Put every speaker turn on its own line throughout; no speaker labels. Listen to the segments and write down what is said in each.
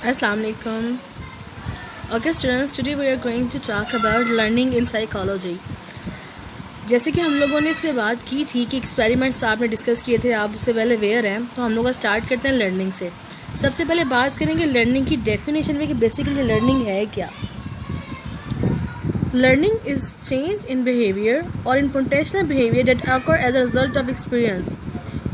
Assalamu alaikum. Okay students, today we are going to talk about learning in psychology. जैसे कि हम लोगों ने इस पर बात की थी कि एक्सपेरिमेंट्स आपने डिस्कस किए थे, आप उससे वेल अवेयर हैं, तो हम लोग स्टार्ट करते हैं लर्निंग से। सबसे पहले बात करेंगे लर्निंग की डेफिनेशन में कि बेसिकली लर्निंग है क्या। Learning is change in behaviour और in potential behaviour that occur as a result of experience.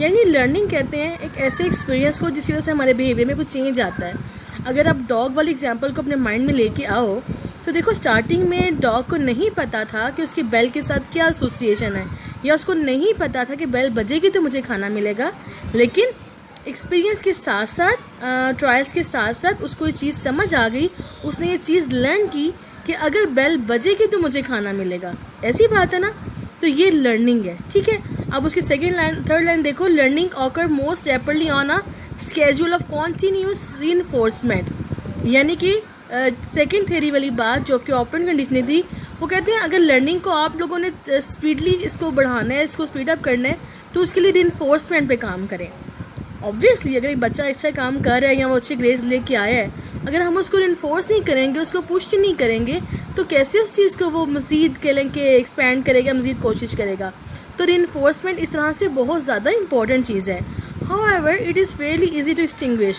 यानी लर्निंग कहते हैं एक ऐसे एक्सपीरियंस को जिसकी वजह से हमारे बिहेवियर में कुछ चेंज आता है। अगर आप डॉग वाली एग्जांपल को अपने माइंड में लेके आओ तो देखो, स्टार्टिंग में डॉग को नहीं पता था कि उसकी बेल के साथ क्या एसोसिएशन है, या उसको नहीं पता था कि बेल बजेगी तो मुझे खाना मिलेगा। लेकिन एक्सपीरियंस के साथ साथ, ट्रायल्स के साथ साथ उसको ये चीज़ समझ आ गई, उसने ये चीज़ लर्न की कि अगर बेल बजेगी तो मुझे खाना मिलेगा। ऐसी बात है ना, तो ये लर्निंग है। ठीक है, अब उसकी थर्ड लाइन देखो, learning occur most rapidly on a schedule of continuous reinforcement. यानी कि सेकेंड थ्योरी वाली बात जो कि ऑपरेंट कंडीशनिंग थी, वो कहते हैं अगर लर्निंग को आप लोगों ने स्पीडली इसको बढ़ाना है, इसको स्पीड अप करना है, तो उसके लिए रीइंफोर्समेंट पे काम करें। ऑब्वियसली अगर एक बच्चा अच्छा काम कर रहा है या वो अच्छे ग्रेड्स लेके आया है, अगर हम उसको इन्फोर्स नहीं करेंगे, उसको पुश नहीं करेंगे, तो कैसे उस चीज़ को वो मज़ीद के एक्सपैंड करेगा, मज़ीद कोशिश करेगा। तो रीइंफोर्समेंट इस तरह से बहुत ज़्यादा इंपॉर्टेंट चीज़ है। However, it is fairly easy to distinguish.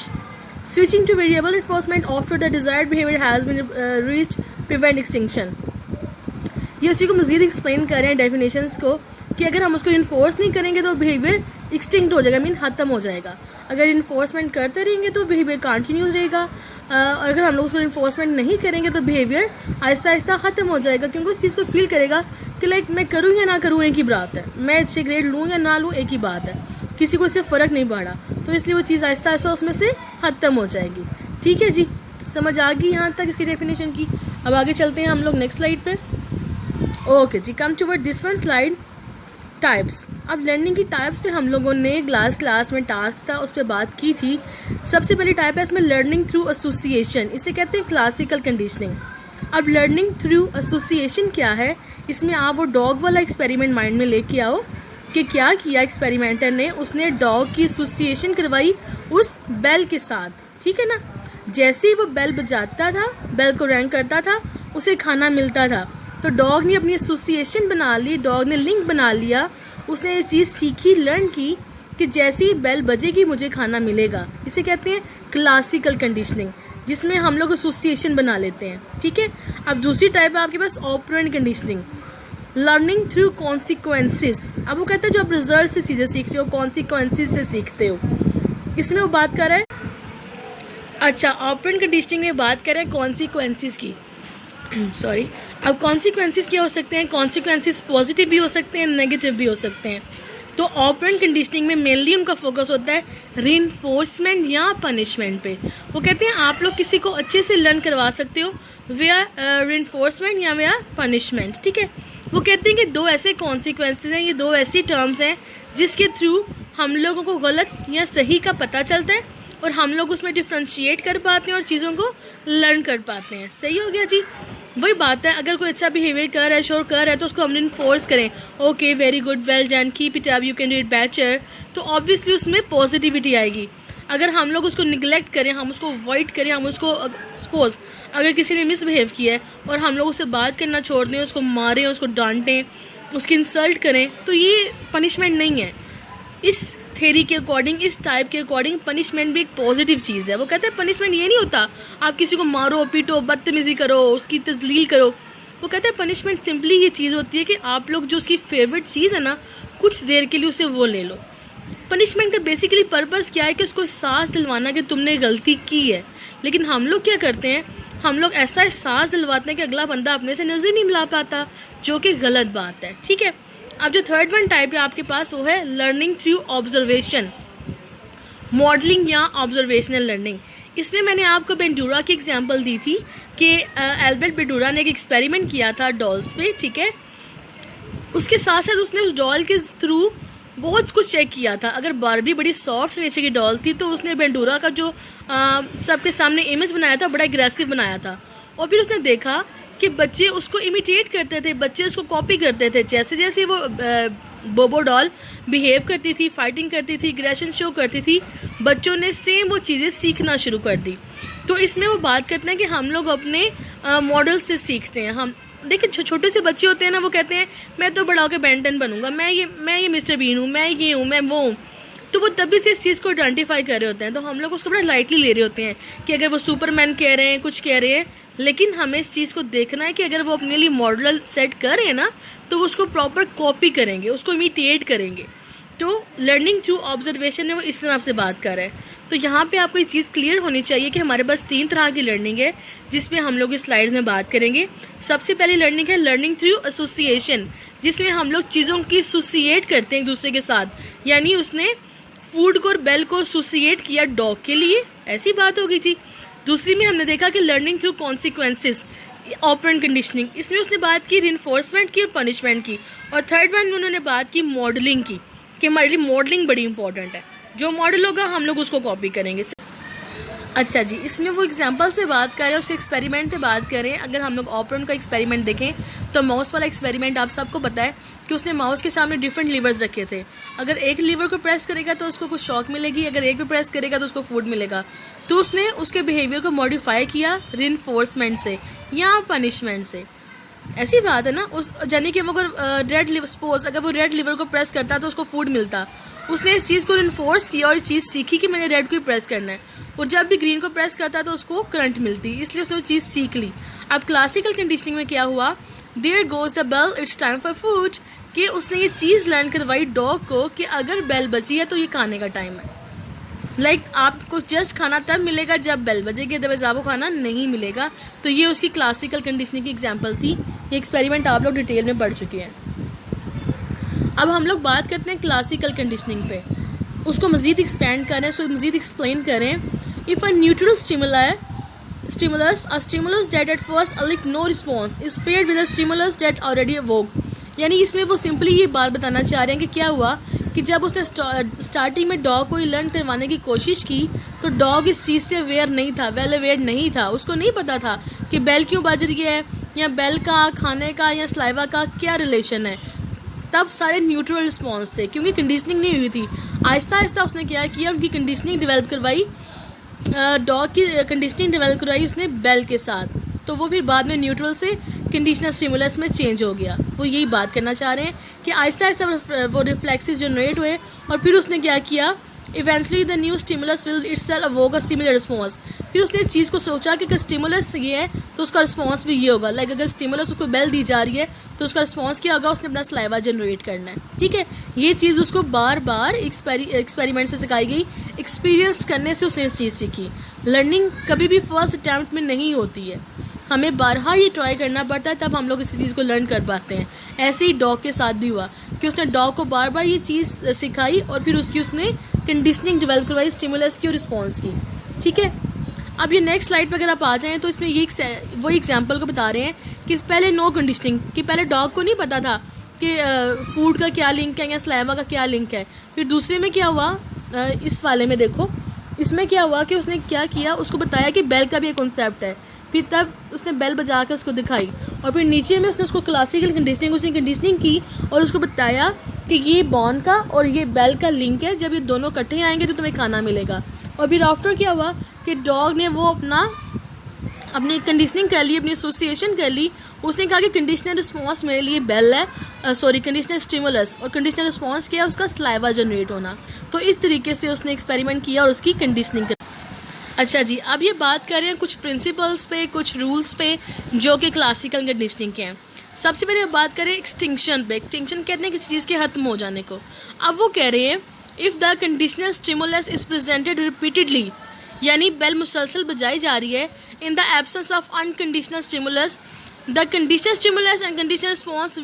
Switching to variable reinforcement after the desired behavior has been reached prevent extinction. ये उसी को मज़ीद एक्सप्लेन कर रहे हैं डेफिनेशंस को कि अगर हम उसको इन्फोर्स नहीं करेंगे तो बिहेवियर एक्सटिंक्ट हो जाएगा, मीन ख़त्म हो जाएगा। अगर इन्फोर्समेंट करते रहेंगे तो बिहेवियर कंटिन्यूस रहेगा, और अगर हम लोग उसको इन्फोर्समेंट नहीं करेंगे तो बिहेवियर आहिस्ता आहिस्ता ख़त्म हो जाएगा, क्योंकि उस चीज़ को फील करेगा कि लाइक मैं करूँ या ना करूँ एक ही बात है, मैं अच्छे ग्रेड लूँ या ना लूँ एक ही बात है, किसी को इससे फ़र्क नहीं पड़ा। तो इसलिए वो चीज़ आहिस्ता आहिस्ता उसमें से ख़त्म हो जाएगी। ठीक है जी, समझ आ गई यहाँ तक इसकी डेफिनेशन की। अब आगे चलते हैं हम लोग नेक्स्ट स्लाइड पे। ओके जी, come towards this one slide, types. अब लर्निंग की टाइप्स पे हम लोगों ने क्लास में टास्क था उस पर बात की थी। सबसे पहली टाइप है इसमें लर्निंग थ्रू एसोसिएशन, इसे कहते हैं क्लासिकल कंडीशनिंग। अब लर्निंग थ्रू एसोसिएशन क्या है, इसमें आप वो डॉग वाला एक्सपेरिमेंट माइंड में लेके आओ कि क्या किया एक्सपेरिमेंटर ने, उसने डॉग की एसोसिएशन करवाई उस बेल के साथ। ठीक है ना, जैसे ही वो बेल बजाता था, बेल को रैंक करता था, उसे खाना मिलता था। तो डॉग ने अपनी एसोसिएशन बना ली, डॉग ने लिंक बना लिया, उसने ये चीज़ सीखी, लर्न की कि जैसे ही बेल बजेगी मुझे खाना मिलेगा। इसे कहते हैं क्लासिकल कंडीशनिंग, जिसमें हम लोग एसोसिएशन बना लेते हैं। ठीक है, अब दूसरी टाइप है आपके पास operant conditioning, learning through consequences. अब वो कहते हैं जो आप रिजल्ट से चीज़ें सीखते हो, कॉन्सिक्वेंसेस से सीखते हो। इसमें वो बात कर रहा है, अच्छा ऑपरेंट कंडीशनिंग में बात कर रहे हैं कॉन्सिक्वेंसेस की। सॉरी, अब कॉन्सिक्वेंसेस क्या हो सकते हैं, कॉन्सिक्वेंसेस पॉजिटिव भी हो सकते हैं, नेगेटिव भी हो सकते हैं। तो ऑपरेंट कंडीशनिंग में मेनली उनका फोकस होता है रीइंफोर्समेंट या पनिशमेंट पे। वो कहते हैं आप लोग किसी को अच्छे से लर्न करवा सकते हो विया रीइंफोर्समेंट या विया पनिशमेंट। ठीक है, वो कहते हैं कि दो ऐसे कॉन्सिक्वेंसेस हैं, ये दो ऐसी टर्म्स हैं जिसके थ्रू हम लोगों को गलत या सही का पता चलता है और हम लोग उसमें डिफ्रेंशिएट कर पाते हैं और चीज़ों को लर्न कर पाते हैं। सही हो गया जी, वही बात है। अगर कोई अच्छा बिहेवियर कर रहा है, शोर कर रहा है, तो उसको हम इन्फोर्स करें, okay very good, well done, keep it up, you can do it better, तो ऑब्वियसली उसमें पॉजिटिविटी आएगी। अगर हम लोग उसको निगलेक्ट करें, हम उसको अवॉइड करें, हम उसको सपोज अगर किसी ने मिसबिहेव किया है और हम लोग उससे बात करना छोड़ दें, उसको मारें, उसको डांटें, उसकी इंसल्ट करें, तो ये पनिशमेंट नहीं है। इस थेरी के अकॉर्डिंग, इस टाइप के अकॉर्डिंग पनिशमेंट भी एक पॉजिटिव चीज़ है। वो कहते हैं पनिशमेंट ये नहीं होता आप किसी को मारो, पीटो, बदतमीजी करो, उसकी तजलील करो। वो कहते हैं पनिशमेंट सिंपली ये चीज़ होती है कि आप लोग जो उसकी फेवरेट चीज़ है ना, कुछ देर के लिए उसे वो ले लो। पनिशमेंट का बेसिकली पर्पस क्या है कि उसको एहसास दिलवाना कि तुमने गलती की है। लेकिन हम लोग क्या करते हैं, हम लोग ऐसा एहसास दिलवाते हैं कि अगला बंदा अपने से नजर नहीं मिला पाता, जो कि गलत बात है। ठीक है, अब जो थर्ड वन टाइप है आपके पास वो है लर्निंग थ्रू ऑब्जर्वेशन, मॉडलिंग या ऑब्जर्वेशनल लर्निंग। इसमें मैंने आपको बेंडूरा की एग्जांपल दी थी कि एल्बर्ट बेंडूरा ने एक एक्सपेरिमेंट किया था डॉल्स पे। ठीक है, उसके साथ साथ उसने उस डॉल के थ्रू बहुत कुछ चेक किया था। अगर बारबी बड़ी सॉफ्ट नेचर की डॉल थी तो उसने बेंडूरा का जो सबके सामने इमेज बनाया था बड़ा एग्रेसिव बनाया था, और फिर उसने देखा कि बच्चे उसको इमिटेट करते थे, बच्चे उसको कॉपी करते थे। जैसे जैसे वो बोबो डॉल बिहेव करती थी, फाइटिंग करती थी, एग्रेशन शो करती थी, बच्चों ने सेम वो चीज़ें सीखना शुरू कर दी। तो इसमें वो बात करते हैं कि हम लोग अपने मॉडल से सीखते हैं। हम देखिए छोटे से बच्चे होते हैं ना, वो कहते हैं मैं तो बड़ा होकर बेन 10 बनूंगा, मैं ये मिस्टर बीन हूँ, मैं ये हूँ, मैं वो हूँ। तो वो तभी से इस चीज़ को आइडेंटिफाई कर रहे होते हैं, तो हम लोग उसको बड़ा लाइटली ले रहे होते हैं कि अगर वो सुपरमैन कह रहे हैं, कुछ कह रहे हैं, लेकिन हमें इस चीज़ को देखना है कि अगर वो अपने लिए मॉडल सेट कर रहे हैं ना, तो वो उसको प्रॉपर कॉपी करेंगे, उसको इमिटेट करेंगे। तो लर्निंग थ्रू ऑब्जर्वेशन में वो इस तरह से बात कर रहे हैं। तो यहाँ पे आपको ये चीज़ क्लियर होनी चाहिए कि हमारे पास 3 तरह की लर्निंग है, जिसमें हम लोग इस स्लाइड्स में बात करेंगे। सबसे पहली लर्निंग है लर्निंग थ्रू एसोसिएशन, जिसमें हम लोग चीज़ों की एसोसिएट करते हैं एक दूसरे के साथ। यानी उसने फूड को और बेल को एसोसिएट किया डॉग के लिए, ऐसी बात होगी जी। दूसरी में हमने देखा कि learning through consequences, operant conditioning, इसमें उसने बात की रिइंफोर्समेंट की और पनिशमेंट की। और थर्ड वन में उन्होंने बात की मॉडलिंग की, कि हमारे लिए मॉडलिंग बड़ी इंपॉर्टेंट है। जो मॉडल होगा हम लोग उसको कॉपी करेंगे। अच्छा जी, इसमें वो एग्जांपल से बात कर रहे हैं, उस एक्सपेरिमेंट पे बात करें। अगर हम लोग ऑपरेंट का एक्सपेरिमेंट देखें तो माउस वाला एक्सपेरिमेंट आप सबको पता है कि उसने माउस के सामने डिफरेंट लीवर्स रखे थे। अगर एक लीवर को प्रेस करेगा तो उसको कुछ शॉक मिलेगी, अगर एक पे प्रेस करेगा तो उसको फूड मिलेगा। तो उसने उसके बिहेवियर को मॉडिफाई किया रिइंफोर्समेंट से या पनिशमेंट से। ऐसी बात है ना, उस यानी कि वो अगर रेड लिवर, सपोज अगर वो रेड लिवर को प्रेस करता तो उसको फूड मिलता। उसने इस चीज़ को इन्फोर्स किया और इस चीज़ सीखी कि मैंने रेड को ही प्रेस करना है, और जब भी ग्रीन को प्रेस करता तो उसको करंट मिलती, इसलिए उसने वो चीज़ सीख ली। अब क्लासिकल कंडीशनिंग में क्या हुआ, there goes the bell, it's time for food, कि उसने ये चीज़ लर्न करवाई डॉग को कि अगर बेल बजी है तो ये खाने का टाइम है। आपको जस्ट खाना तब मिलेगा जब बेल बजेगी, अदरवाइज आपको खाना नहीं मिलेगा। तो ये उसकी क्लासिकल कंडीशनिंग की एग्जांपल थी। ये एक्सपेरिमेंट आप लोग डिटेल में पढ़ चुके हैं। अब हम लोग बात करते हैं क्लासिकल कंडीशनिंग पे, उसको मज़ीद एक्सपेंड करें, उसको मज़ीद एक्सप्लेन करें। If a neutral stimulus, a stimulus that at first elicit no response is paired with a stimulus that already awoke। यानी इसमें वो सिंपली ये बात बताना चाह रहे हैं कि क्या हुआ कि जब उसने स्टार्टिंग में डॉग को लर्न करवाने की कोशिश की तो डॉग इस चीज़ से अवेयर नहीं था, वेल अवेयर नहीं था। उसको नहीं पता था कि बेल क्यों बज रही है, या बेल का, खाने का या स्लाइवा का क्या रिलेशन है। तब सारे न्यूट्रल रिस्पॉन्स थे, क्योंकि कंडीशनिंग नहीं हुई थी। आहिस्ता आहिस्ता उसने क्या किया, उनकी कंडीशनिंग डेवलप करवाई, डॉग की कंडीशनिंग डेवलप करवाई उसने बेल के साथ। तो वो फिर बाद में न्यूट्रल से कंडीशनल स्टिमुलस में चेंज हो गया। वो यही बात करना चाह रहे हैं कि आहिस्ता आहिस्ता वो रिफ्लेक्सेस जनरेट हुए, और फिर उसने क्या किया, eventually the new stimulus will itself अवोक a similar response. फिर उसने इस चीज़ को सोचा कि अगर स्टिमुलस ये है तो उसका रिस्पॉन्स भी ये होगा। लाइक अगर स्टिमुलस उसको बेल दी जा रही है तो उसका रिस्पॉन्स क्या होगा, उसने अपना स्लाइवा जनरेट करना है। ठीक है, ये चीज़ उसको बार बार एक्सपेरिमेंट से सिखाई गई, एक्सपीरियंस करने से उसने इस चीज़ सीखी। लर्निंग कभी भी फर्स्ट अटैम्प्ट में नहीं होती है, हमें बारहा ये ट्राई करना पड़ता है, तब हम लोग इसी चीज़ को लर्न कर पाते हैं। ऐसे ही डॉग के साथ भी हुआ कि उसने डॉग को बार बार ये चीज़ सिखाई और फिर उसने कंडीशनिंग डेवलप करवाई स्टिमुलस की और रिस्पॉन्स की। ठीक है, अब ये नेक्स्ट स्लाइड पर अगर आप आ जाएँ तो इसमें ये वही एग्जाम्पल को बता रहे हैं कि पहले नो कंडीशनिंग, कि पहले डॉग को नहीं पता था कि फूड का क्या लिंक है या स्लाइवा का क्या लिंक है। फिर दूसरे में क्या हुआ, इस वाले में देखो, इसमें क्या हुआ कि उसने क्या किया, उसको बताया कि बेल का भी एक कॉन्सेप्ट है। फिर तब उसने बेल बजा के उसको दिखाई, और फिर नीचे में उसने उसको क्लासिकल कंडीशनिंग, उसने कंडीशनिंग की और उसको बताया कि ये बॉन का और ये बेल का लिंक है, जब ये दोनों इकट्ठे आएंगे तो तुम्हें खाना मिलेगा। और फिर आफ्टर क्या हुआ कि डॉग ने वो अपनी कंडीशनिंग कर ली, अपनी एसोसिएशन कर ली। उसने कहा कि कंडीशनल रिस्पॉन्स मेरे लिए बेल है, कंडीशनल स्टिमुलस, और कंडीशनल रिस्पॉन्स क्या है, उसका स्लाइवा जनरेट होना। तो इस तरीके से उसने एक्सपेरिमेंट किया और उसकी कंडीशनिंग कर। अच्छा जी, अब ये बात कर रहे हैं कुछ प्रिंसिपल्स पे, कुछ रूल्स पे जो कि क्लासिकल कंडीशनिंग के हैं। सबसे पहले बात करें एक्सटिंक्शन पे। एक्सटिंक्शन कहते हैं किसी चीज़ के खत्म हो जाने को। अब वो कह रहे हैं if the conditional stimulus is presented repeatedly, यानी बेल मुसलसल बजाई जा रही है, in the absence of unconditional stimulus the conditional stimulus and conditional response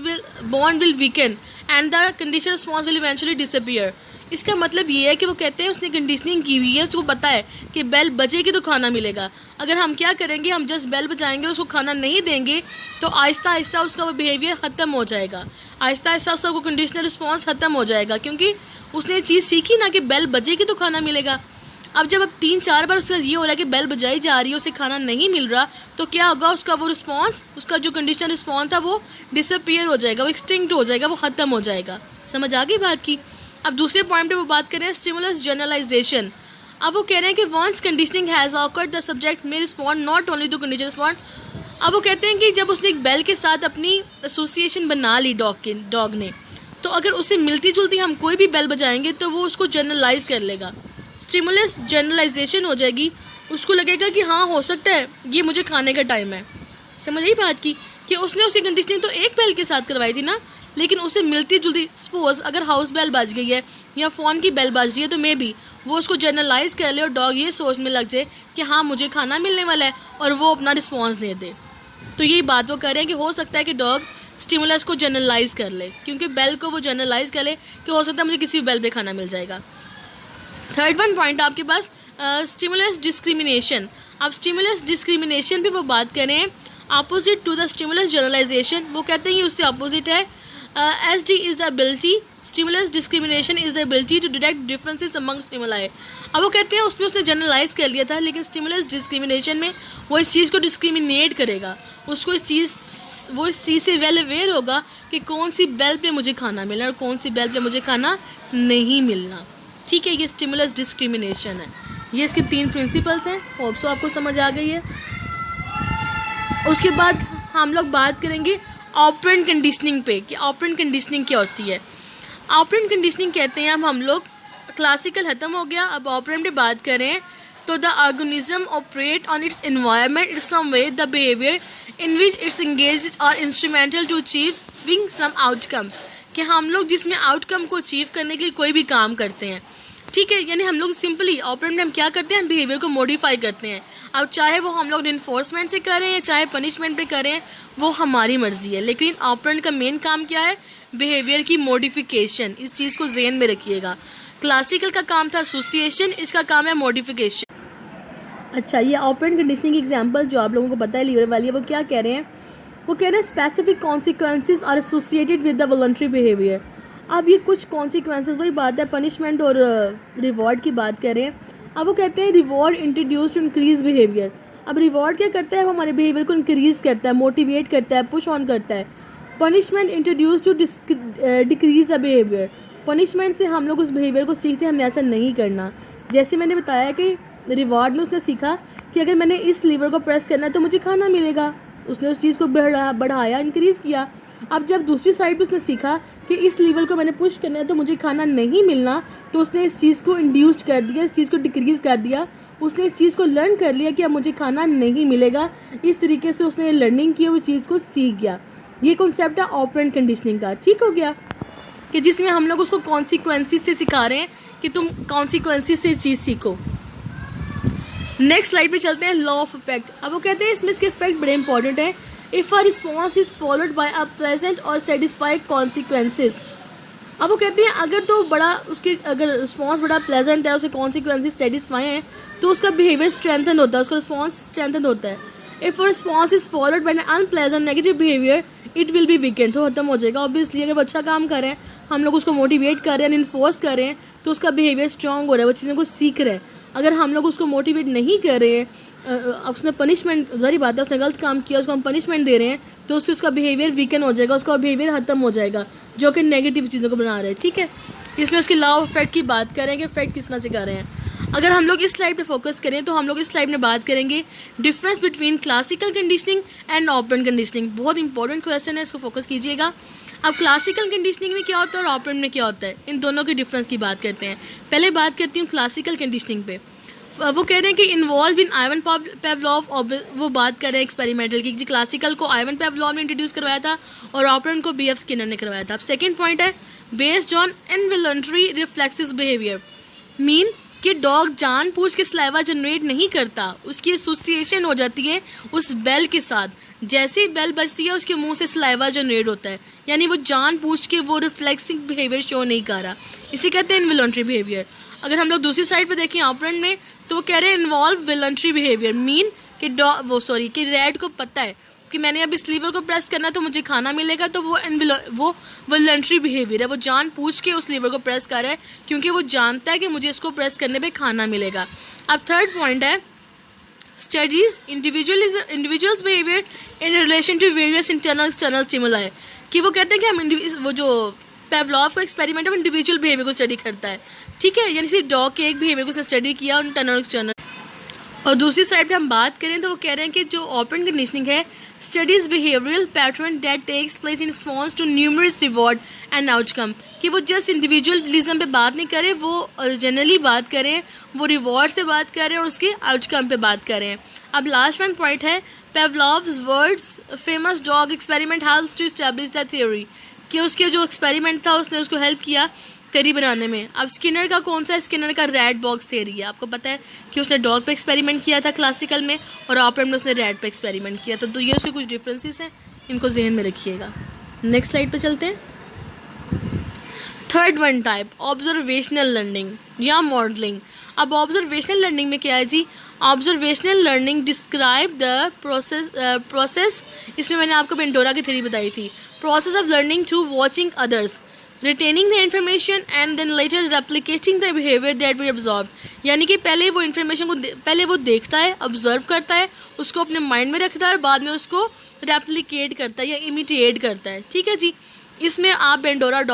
bond will weaken and the conditional response will eventually disappear. इसका मतलब ये है कि वो कहते हैं उसने कंडीशनिंग की हुई है, उसको पता है कि बेल बजेगी तो खाना मिलेगा। अगर हम क्या करेंगे, हम जस्ट बेल बजाएंगे और उसको खाना नहीं देंगे तो आहिस्ता आहिस्ता उसका वो बिहेवियर ख़त्म हो जाएगा, आहिस्ता आहिस्ता उसका वो कंडीशनल रिस्पॉन्स ख़त्म हो जाएगा, क्योंकि उसने ये चीज़ सीखी ना कि बेल बजेगी तो खाना मिलेगा। अब जब 3-4 बार उसका ये हो रहा है कि बेल बजाई जा रही है, उसे खाना नहीं मिल रहा, तो क्या होगा, उसका वो रिस्पॉन्स, उसका जो कंडीशनल रिस्पॉन्स था वो डिसअपीयर हो जाएगा, वो एक्सटिंक्ट हो जाएगा, वो ख़त्म हो जाएगा। समझ आ गई बात की। अब दूसरे पॉइंट पे वो बात करें स्टिमुलस जनरलाइजेशन। अब वो कह रहे हैं कि once conditioning has occurred the subject में respond not only to condition respond. अब वो कहते हैं कि जब उसने एक बेल के साथ अपनी एसोसिएशन बना ली डॉग ने, तो अगर उससे मिलती जुलती हम कोई भी बेल बजाएंगे तो वो उसको जनरलाइज कर लेगा, स्टिमुलस जनरलाइजेशन हो जाएगी, उसको लगेगा कि हाँ हो सकता है ये मुझे खाने का टाइम है। समझ आई बात की कि उसने उसकी कंडीशनिंग तो एक बेल के साथ करवाई थी ना, लेकिन उसे मिलती जुलती सपोज अगर हाउस बेल बज गई है या फ़ोन की बेल बज रही है तो मे बी वो उसको जनरलाइज कर ले और डॉग ये सोचने लग जाए कि हाँ मुझे खाना मिलने वाला है और वो अपना रिस्पॉन्स दे दे। तो यही बात वो कर रहे हैं कि हो सकता है कि डॉग स्टिमुलस को जनरलाइज कर ले, क्योंकि बेल को वो जनरलाइज कर ले कि हो सकता है मुझे किसी भी बेल पे खाना मिल जाएगा। थर्ड वन पॉइंट आपके पास स्टिमुलस डिस्क्रिमिनेशन। अब स्टिमुलस डिस्क्रिमिनेशन पे वो बात करें opposite to the stimulus generalization, वो कहते हैं कि उससे अपोजिट है। S D is the ability, stimulus discrimination is the ability to detect differences among stimuli. अब वो कहते हैं उसमें उसने जनरलाइज कर लिया था, लेकिन स्टिमुलस डिस्क्रिमिनेशन में वो इस चीज़ को डिस्क्रिमिनेट करेगा, उसको इस चीज़ से वेल अवेयर होगा कि कौन सी बेल पे मुझे खाना मिलना और कौन सी बेल पे मुझे खाना नहीं मिलना। ठीक है, ये स्टिमुलस डिस्क्रिमिनेशन है। ये इसके 3 प्रिंसिपल्स हैं, होप सो आपको समझ आ गई है। उसके बाद हम लोग बात करेंगे ऑपरेंट कंडीशनिंग पे कि ऑपरेंट कंडीशनिंग क्या होती है। ऑपरेंट कंडीशनिंग कहते हैं अब हम लोग क्लासिकल ख़त्म हो गया, अब ऑपरेंट पे बात करें तो the organism operate on its environment in some way the behaviour in which it's engaged और instrumental to achieving some outcomes, कि हम लोग जिसमें आउटकम को अचीव करने के लिए कोई भी काम करते हैं। ठीक है, यानी हम लोग सिंपली ऑपरेंट में हम क्या करते हैं, बिहेवियर को मॉडिफाई करते हैं। अब चाहे वो हम लोग इन्फोर्समेंट से करें या चाहे पनिशमेंट पे करें, वो हमारी मर्जी है, लेकिन ऑपरेंट का मेन काम क्या है, बिहेवियर की मॉडिफिकेशन। इस चीज़ को ज़हन में रखिएगा। क्लासिकल का काम था एसोसिएशन, इसका काम है मॉडिफिकेशन। अच्छा, ये ऑपरेंट कंडीशनिंग की एग्जांपल जो आप लोगों को पता है लीवर वाली है, वो क्या कह रहे हैं, वो कह रहे हैं specific consequences are associated with the voluntary behaviour. अब ये कुछ कॉन्सिक्वेंसेज, वही बात है पनिशमेंट और रिवॉर्ड की बात कर रहे हैं। अब वो कहते हैं reward introduce to increase behaviour. अब रिवॉर्ड क्या करता है, वो हमारे बिहेवियर को इंक्रीज करता है, मोटिवेट करता है, पुश ऑन करता है। Punishment introduce to decrease the behaviour. Punishment से हम लोग उस बिहेवियर को सीखते हैं हमें ऐसा नहीं करना। जैसे मैंने बताया कि रिवॉर्ड में उसने सीखा कि अगर मैंने इस लीवर को प्रेस करना है तो मुझे खाना मिलेगा, उसने उस चीज़ को बढ़ाया, इंक्रीज़ किया। अब जब दूसरी साइड पे उसने सीखा कि इस लीवर को मैंने पुश करना है तो मुझे खाना नहीं मिलना, तो उसने इस चीज़ को इंड्यूस कर दिया, इस चीज़ को डिक्रीज़ कर दिया, उसने इस चीज़ को लर्न कर लिया कि अब मुझे खाना नहीं मिलेगा। इस तरीके से उसने लर्निंग की, वो चीज़ को सीख गया। ये कॉन्सेप्ट है ऑपरेंट कंडीशनिंग का। ठीक हो गया, कि जिसमें हम लोग उसको कॉन्सिक्वेंसेस से सिखा रहे हैं कि तुम कॉन्सिक्वेंसेस से चीज़ सीखो। नेक्स्ट स्लाइड पे चलते हैं, लॉ ऑफ इफेक्ट। अब वो कहते हैं इसमें इसके इफेक्ट बड़े इंपॉर्टेंट है। If a response is followed by a pleasant और सेटिस्फाइड कॉन्सिक्वेंसेस। अब वो कहते हैं अगर तो बड़ा उसके अगर रिस्पॉन्स बड़ा प्लेजेंट है, उसके कॉन्सिक्वेंसेस सेटिस्फाई हैं, तो उसका बिहेवियर स्ट्रेंथन होता है, उसका रिस्पॉन्स स्ट्रेंथन होता है। If a response is followed by N unpleasant negative behaviour it will be weekend, तो खत्म हो जाएगा। ऑब्वियसली अगर वो अच्छा काम कर रहे हैं, हम लोग उसको मोटिवेट कर रहे हैं, इन्फोर्स कर रहे हैं, तो उसका बिहेवियर स्ट्रॉन्ग हो रहा है, वो चीज़ों को सीख रहे हैं। अगर हम लोग उसको मोटिवेट नहीं कर रहे हैं, उसने पनिशमेंट, ज़री बात है उसने गलत काम किया, उसको हम पनिशमेंट दे रहे हैं, तो उससे उसका बिहेवियर वीकन हो जाएगा, उसका बिहेवियर ख़त्म हो जाएगा, जो कि नेगेटिव चीज़ों को बना रहे हैं। ठीक है, इसमें उसकी लॉ ऑफ इफेक्ट की बात करेंगे, इफेक्ट किस तरह से कर रहे हैं। अगर हम लोग इस स्लाइड पे फोकस करें तो हम लोग इस स्लाइड में बात करेंगे difference between classical conditioning and operant conditioning. बहुत इंपॉर्टेंट क्वेश्चन है, इसको फोकस कीजिएगा। अब क्लासिकल कंडीशनिंग में क्या होता है और ऑपरेंट में क्या होता है, इन दोनों के डिफरेंस की बात करते हैं। पहले बात करती हूँ क्लासिकल कंडीशनिंग पे। वो कह रहे हैं कि इन्वॉल्व इन आइवन पेवलोव, वो बात कर रहे हैं एक्सपेरिमेंटल की, क्लासिकल को आइवन पेवलोव ने इंट्रोड्यूस करवाया था और ऑपरेंट को BF स्किनर ने करवाया था। अब सेकंड पॉइंट है based on involuntary reflexive behaviour, mean कि डॉग जानबूझ के सलाइवा जनरेट नहीं करता, उसकी एसोसिएशन हो जाती है उस बेल के साथ। जैसे ही बेल बजती है उसके मुंह से सलाइवा जनरेट होता है, यानी वो जानबूझ के वो रिफ्लेक्सिव बिहेवियर शो नहीं कर रहा, इसे कहते हैं इनवॉलंटरी बिहेवियर। अगर हम लोग दूसरी साइड पे देखें ऑपरेंट में, तो वो कह रहे हैं इन्वॉल्व वॉलंटरी बिहेवियर, मीन कि कि रेड को पता है कि मैंने अब इस लीवर को प्रेस करना है तो मुझे खाना मिलेगा, तो वो वॉलंटरी बिहेवियर है, वो जान पूछ के उस लीवर को प्रेस कर रहा है क्योंकि वो जानता है कि मुझे इसको प्रेस करने पे खाना मिलेगा। अब थर्ड पॉइंट है studies individuals behaviour in relation to various internal external stimuli, कि वो कहते हैं कि हम वो जो पेवलॉव का एक्सपेरिमेंट है वो इंडिविजुअल बिहेवियर को स्टडी करता है, ठीक है, यानी सिर्फ डॉग के एक बिहेवियर को उसने स्टडी किया और टर्नर एक्सटर्नल। और दूसरी साइड पे हम बात करें तो वो कह रहे हैं कि जो ऑपरेंट कंडीशनिंग है studies behavioural pattern that takes place in response to numerous reward and outcome, कि वो जस्ट इंडिविजुअलिज्म पे बात नहीं करें, वो जनरली बात करें, वो रिवॉर्ड से बात करें और उसके आउटकम पे बात करें। अब लास्ट वन पॉइंट है Pavlov's world's famous dog experiment helps to establish the theory, कि उसके जो एक्सपेरिमेंट था उसने उसको हेल्प किया थ्योरी बनाने में। अब स्किनर का कौन सा, स्किनर का रेड बॉक्स थ्योरी है। आपको पता है कि उसने डॉग पे एक्सपेरिमेंट किया था क्लासिकल में और ऑपरेंट में उसने रेड पे एक्सपेरिमेंट किया था। तो ये उसके कुछ डिफरेंसेस हैं, इनको जहन में रखिएगा। नेक्स्ट स्लाइड पे चलते हैं। Third one type observational learning या मॉडलिंग। अब ऑब्जर्वेशनल लर्निंग में क्या है जी, observational learning describe the process, इसमें मैंने आपको बेंडोरा की थ्योरी बताई थी, process of learning through watching others, retaining the information and then later replicating the behavior that we observed, यानी कि पहले वो इन्फॉर्मेशन को पहले वो देखता है, ऑब्जर्व करता है, उसको अपने माइंड में रखता है और बाद में उसको रेप्लिकेट करता है या इमिटेट करता है, ठीक है जी। इसमें आप बेंडोरा का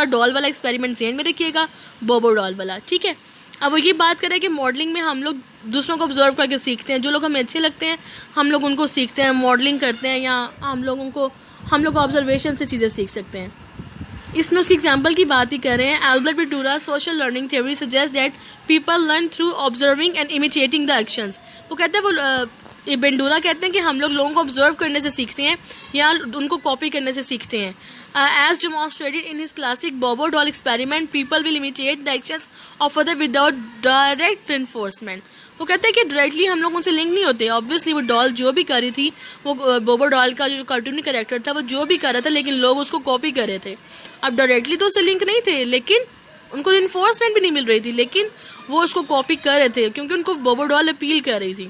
डॉल वाला एक्सपेरिमेंट ज़हन में रखिएगा, बोबो डॉल वाला, ठीक है। अब वो ये बात करें कि मॉडलिंग में हम लोग दूसरों को ऑब्जर्व करके सीखते हैं, जो लोग हमें अच्छे लगते हैं हम लोग उनको सीखते हैं, मॉडलिंग करते हैं, या हम लोग ऑब्जर्वेशन से चीज़ें सीख सकते हैं। इसमें उसकी एग्जांपल की बात ही कर रहे हैं। Albert Bandura social learning theory suggest that people learn through observing and imitating the actions. वो कहते हैं वेंटूरा कहते हैं कि हम लोगों को ऑब्जर्व करने से सीखते हैं या उनको कॉपी करने से सीखते हैं। As demonstrated in his classic Bobo doll experiment, people will imitate the actions of other without direct reinforcement. वो कहते हैं कि डायरेक्टली हम लोग उनसे लिंक नहीं होते। ऑब्वियसली वो डॉल जो भी कर रही थी, वो बोबो डॉल का जो कार्टूनी कैरेक्टर था वो जो भी कर रहा था, लेकिन लोग उसको कॉपी कर रहे थे। अब डायरेक्टली तो उससे लिंक नहीं थे, लेकिन उनको इन्फोर्समेंट भी नहीं मिल रही थी, लेकिन वो उसको कॉपी कर रहे थे क्योंकि उनको बोबो डॉल अपील कर रही थी।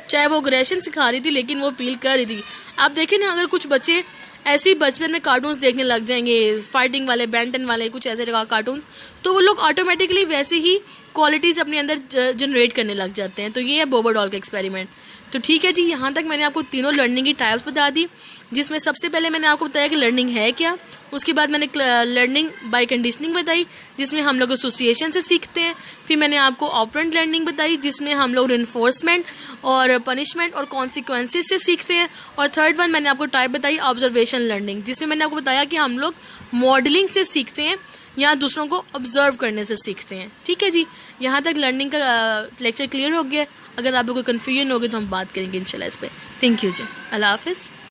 चाहे वो अग्रेशन सिखा रही थी लेकिन वो अपील कर रही थी। आप देखें ना, अगर कुछ बच्चे ऐसे ही बचपन में कार्टून्स देखने लग जाएंगे, फाइटिंग वाले, बेंटन वाले, कुछ ऐसे कार्टून्स, तो वो लोग ऑटोमेटिकली वैसे ही क्वालिटीज़ अपने अंदर जनरेट करने लग जाते हैं। तो ये है बोबो डॉल का एक्सपेरिमेंट। तो ठीक है जी, यहाँ तक मैंने आपको तीनों लर्निंग की टाइप्स बता दी, जिसमें सबसे पहले मैंने आपको बताया कि लर्निंग है क्या। उसके बाद मैंने लर्निंग बाय कंडीशनिंग बताई, जिसमें हम लोग एसोसिएशन से सीखते हैं। फिर मैंने आपको ऑपरेंट लर्निंग बताई, जिसमें हम लोग रिइंफोर्समेंट और पनिशमेंट और कॉन्सिक्वेंसेस से सीखते हैं। और थर्ड वन मैंने आपको टाइप बताई ऑब्जर्वेशन लर्निंग, जिसमें मैंने आपको बताया कि हम लोग मॉडलिंग से सीखते हैं या दूसरों को ऑब्जर्व करने से सीखते हैं। ठीक है जी, यहाँ तक लर्निंग का लेक्चर क्लियर हो गया। अगर आपको कोई कन्फ्यूजन होगी तो हम बात करेंगे इंशाल्लाह इस पर। थैंक यू जी, अल्लाह हाफिज़।